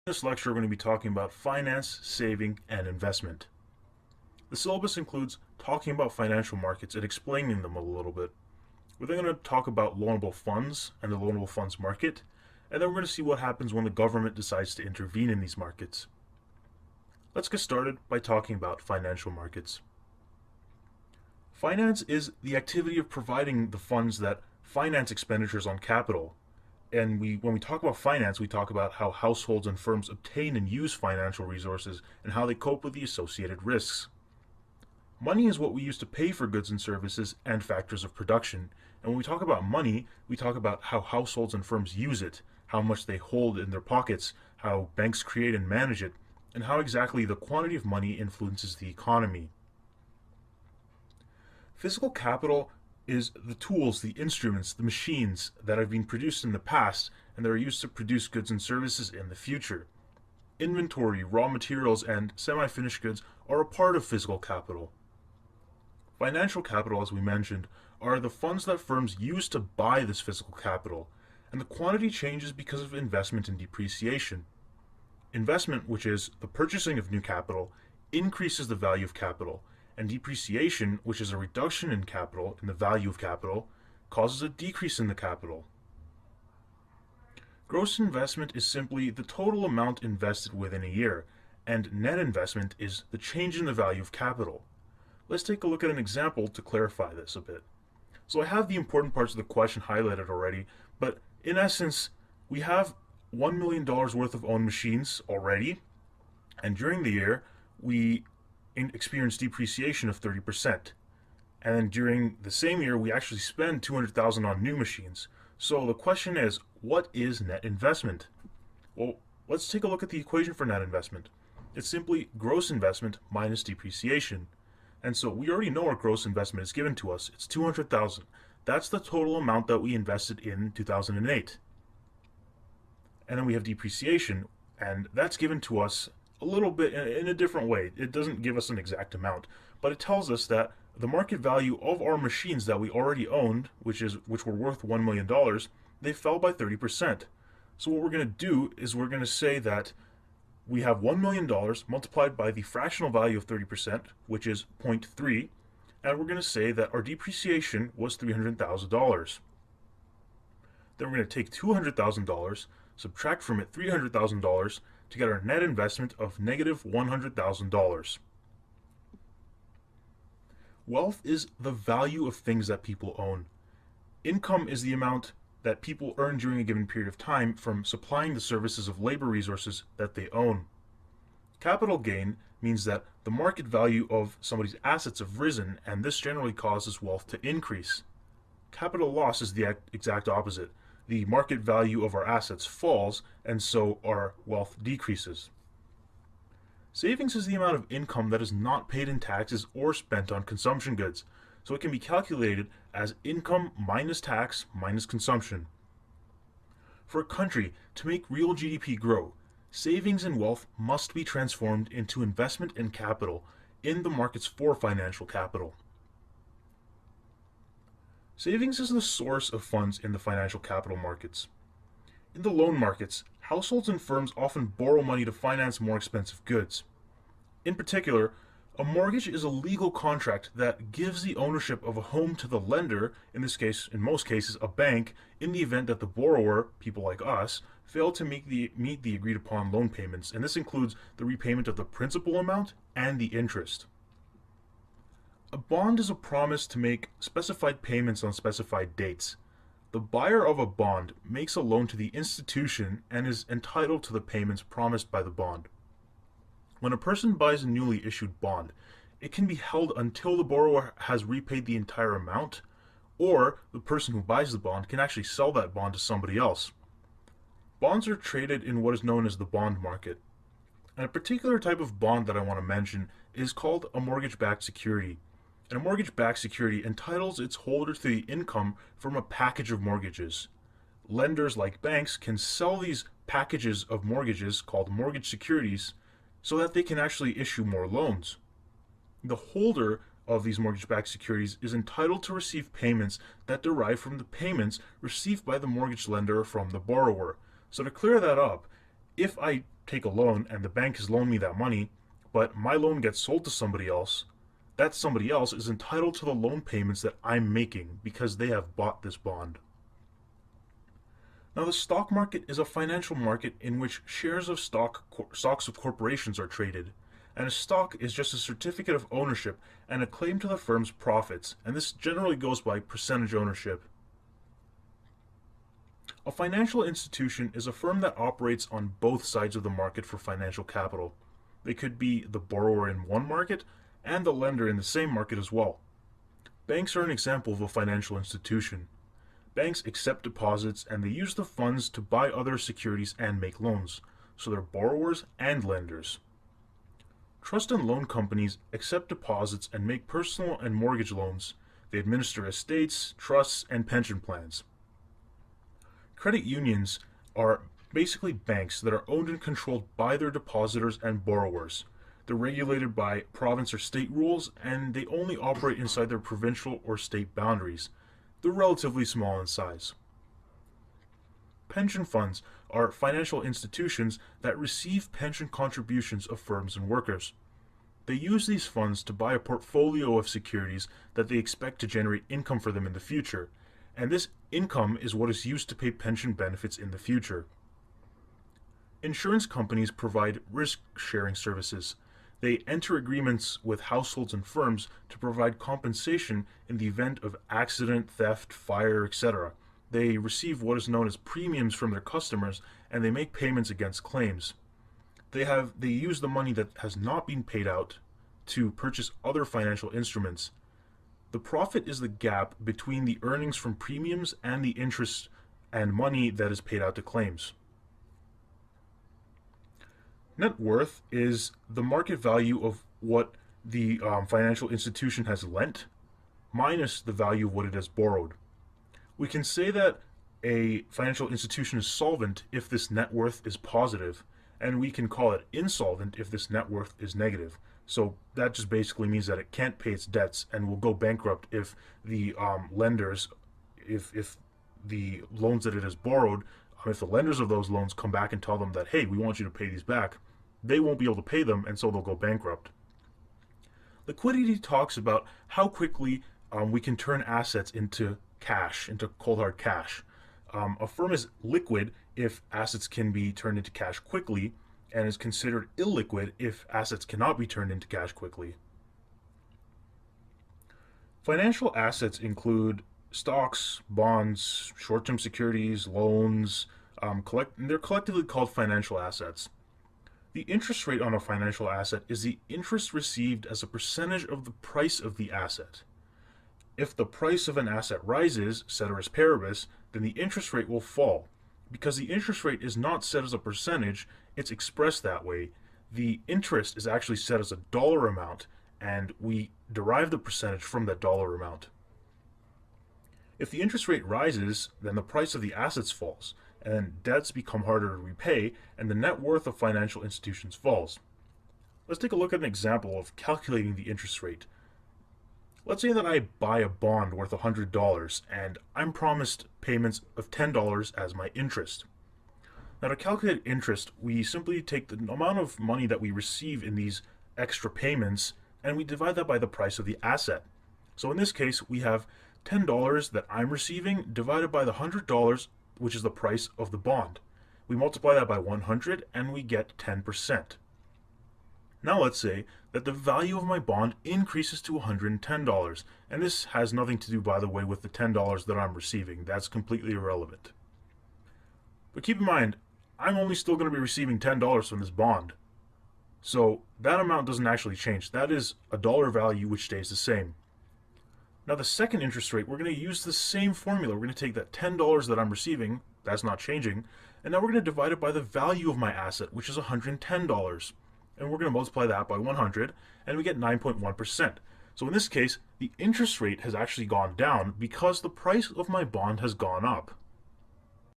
In this lecture, we're going to be talking about finance, saving, and investment. The syllabus includes talking about financial markets and explaining them a little bit. We're then going to talk about loanable funds and the loanable funds market, and then we're going to see what happens when the government decides to intervene in these markets. Let's get started by talking about financial markets. Finance is the activity of providing the funds that finance expenditures on capital. And when we talk about finance, we talk about how households and firms obtain and use financial resources and how they cope with the associated risks. Money is what we use to pay for goods and services and factors of production. And when we talk about money, we talk about how households and firms use it, how much they hold in their pockets, how banks create and manage it, and how exactly the quantity of money influences the economy. Physical capital is the tools, the instruments, the machines that have been produced in the past and that are used to produce goods and services in the future. Inventory, raw materials, and semi-finished goods are a part of physical capital. Financial capital, as we mentioned, are the funds that firms use to buy this physical capital, and the quantity changes because of investment and depreciation. Investment, which is the purchasing of new capital, increases the value of capital, and depreciation, which is a reduction in capital, in the value of capital, causes a decrease in the capital. Gross investment is simply the total amount invested within a year, and net investment is the change in the value of capital. Let's take a look at an example to clarify this a bit. So I have the important parts of the question highlighted already, but in essence, we have $1 million worth of owned machines already, and during the year, we experience depreciation of 30%. And then during the same year, we actually spend $200,000 on new machines. So the question is, what is net investment? Well, let's take a look at the equation for net investment. It's simply gross investment minus depreciation. And so we already know our gross investment is given to us. It's $200,000. That's the total amount that we invested in 2008. And then we have depreciation, and that's given to us a little bit in a different way. It doesn't give us an exact amount, but it tells us that the market value of our machines that we already owned, which were worth $1 million, they fell by 30%. So what we're going to do is we're going to say that we have $1 million multiplied by the fractional value of 30%, which is 0.3, and we're going to say that our depreciation was $300,000. Then we're going to take $200,000, subtract from it $300,000 to get our net investment of negative $100,000. Wealth is the value of things that people own. Income is the amount that people earn during a given period of time from supplying the services of labor resources that they own. Capital gain means that the market value of somebody's assets have risen, and this generally causes wealth to increase. Capital loss is the exact opposite. The market value of our assets falls, and so our wealth decreases. Savings is the amount of income that is not paid in taxes or spent on consumption goods, so it can be calculated as income minus tax minus consumption. For a country to make real GDP grow, savings and wealth must be transformed into investment and capital in the markets for financial capital. Savings is the source of funds in the financial capital markets. In the loan markets, households and firms often borrow money to finance more expensive goods. In particular, a mortgage is a legal contract that gives the ownership of a home to the lender, in this case, in most cases, a bank, in the event that the borrower, people like us, fail to meet the agreed upon loan payments, and this includes the repayment of the principal amount and the interest. A bond is a promise to make specified payments on specified dates. The buyer of a bond makes a loan to the institution and is entitled to the payments promised by the bond. When a person buys a newly issued bond, it can be held until the borrower has repaid the entire amount, or the person who buys the bond can actually sell that bond to somebody else. Bonds are traded in what is known as the bond market. And a particular type of bond that I want to mention is called a mortgage-backed security. And a mortgage-backed security entitles its holder to the income from a package of mortgages. Lenders like banks can sell these packages of mortgages called mortgage securities so that they can actually issue more loans. The holder of these mortgage-backed securities is entitled to receive payments that derive from the payments received by the mortgage lender from the borrower. So to clear that up, if I take a loan and the bank has loaned me that money, but my loan gets sold to somebody else, that somebody else is entitled to the loan payments that I'm making because they have bought this bond. Now, the stock market is a financial market in which shares of stocks of corporations are traded, and a stock is just a certificate of ownership and a claim to the firm's profits, and this generally goes by percentage ownership. A financial institution is a firm that operates on both sides of the market for financial capital. They could be the borrower in one market and the lender in the same market as well. Banks are an example of a financial institution. Banks accept deposits and they use the funds to buy other securities and make loans, so they're borrowers and lenders. Trust and loan companies accept deposits and make personal and mortgage loans. They administer estates, trusts, and pension plans. Credit unions are basically banks that are owned and controlled by their depositors and borrowers. They're regulated by province or state rules, and they only operate inside their provincial or state boundaries. They're relatively small in size. Pension funds are financial institutions that receive pension contributions of firms and workers. They use these funds to buy a portfolio of securities that they expect to generate income for them in the future, and this income is what is used to pay pension benefits in the future. Insurance companies provide risk-sharing services. They enter agreements with households and firms to provide compensation in the event of accident, theft, fire, etc. They receive what is known as premiums from their customers, and they make payments against claims. They use the money that has not been paid out to purchase other financial instruments. The profit is the gap between the earnings from premiums and the interest and money that is paid out to claims. Net worth is the market value of what the financial institution has lent minus the value of what it has borrowed. We can say that a financial institution is solvent if this net worth is positive, and we can call it insolvent if this net worth is negative. So that just basically means that it can't pay its debts and will go bankrupt if the lenders, if the loans that it has borrowed, if the lenders of those loans come back and tell them that, hey, we want you to pay these back, they won't be able to pay them, and so they'll go bankrupt. Liquidity talks about how quickly we can turn assets into cash, into cold hard cash. A firm is liquid if assets can be turned into cash quickly, and is considered illiquid if assets cannot be turned into cash quickly. Financial assets include stocks, bonds, short-term securities, loans. They're collectively called financial assets. The interest rate on a financial asset is the interest received as a percentage of the price of the asset. If the price of an asset rises, ceteris paribus, then the interest rate will fall. Because the interest rate is not set as a percentage, it's expressed that way. The interest is actually set as a dollar amount, and we derive the percentage from that dollar amount. If the interest rate rises, then the price of the assets falls, and debts become harder to repay, and the net worth of financial institutions falls. Let's take a look at an example of calculating the interest rate. Let's say that I buy a bond worth $100, and I'm promised payments of $10 as my interest. Now, to calculate interest, we simply take the amount of money that we receive in these extra payments, and we divide that by the price of the asset. So in this case, we have $10 that I'm receiving divided by the $100, which is the price of the bond. We multiply that by 100, and we get 10%. Now let's say that the value of my bond increases to $110, and this has nothing to do, by the way, with the $10 that I'm receiving. That's completely irrelevant. But keep in mind, I'm only still going to be receiving $10 from this bond. So that amount doesn't actually change. That is a dollar value which stays the same. Now the second interest rate, we're going to use the same formula. We're going to take that $10 that I'm receiving, that's not changing, and now we're going to divide it by the value of my asset, which is $110. And we're going to multiply that by 100, and we get 9.1%. So in this case, the interest rate has actually gone down because the price of my bond has gone up.